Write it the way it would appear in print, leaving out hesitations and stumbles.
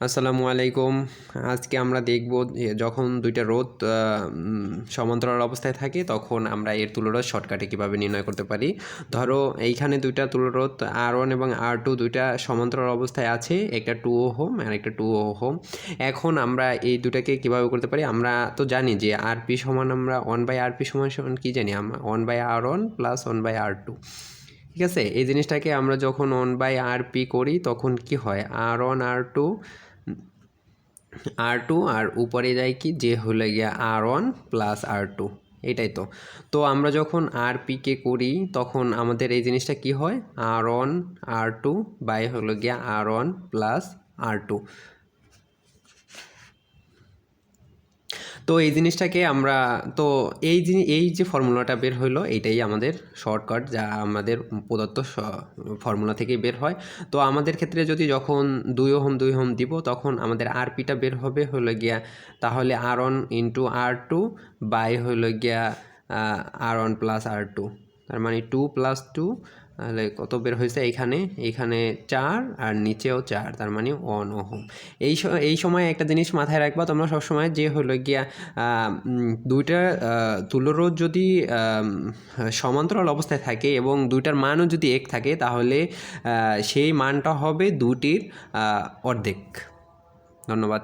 আসসালামু আলাইকুম। আজকে আমরা দেখব যে যখন দুইটা রোধ সমান্তরাল অবস্থায় থাকে তখন আমরা এর তুল্যরোধ শর্টকাটে কীভাবে নির্ণয় করতে পারি। ধরো এইখানে দুইটা তুল্যরোধ R1 এবং R2 দুইটা সমান্তরাল অবস্থায় আছে, একটা 2 ওহম আর একটা 2 ওহম। এখন আমরা এই দুটাকে কীভাবে করতে পারি, আমরা তো জানি যে RP সমান আমরা 1/RP সমান কী জানি, আমরা 1/R1 প্লাস 1/R2। ঠিক আছে, এই জিনিসটাকে আমরা যখন 1/RP করি তখন কি হয়, R1 R2 আর উপরে যায় কি যে হলো গিয়া R1 প্লাস R2, এটাই তো। তো আমরা যখন RPকে করি তখন আমাদের এই জিনিসটা কি হয়, R1 R2 বাই হলো গিয়া R1 প্লাস R2। তো এই জিনিসটাকে আমরা তো এই যে ফর্মুলাটা বের হইলো এইটাই আমাদের শর্টকাট, যা আমাদের প্রদত্ত ফর্মুলা থেকেই বের হয়। তো আমাদের ক্ষেত্রে যদি যখন 2 ওহম দিব তখন আমাদের আরপিটা বের হবে হলো গিয়া তাহলে R1 ইন্টু R2 বাই হলো গিয়া R1 প্লাস R2, তার মানে 2 প্লাস 2 তাহলে কত বের হয়েছে, এইখানে 4 আর নিচেও 4, তার মানে 1 ওহম। এই সময় একটা জিনিস মাথায় রাখবা তোমরা সবসময়, যে হলো গিয়া দুইটা তুল্যরোধ যদি সমান্তরাল অবস্থায় থাকে এবং দুইটার মানও যদি এক থাকে তাহলে সেই মানটা হবে দুটির অর্ধেক। ধন্যবাদ।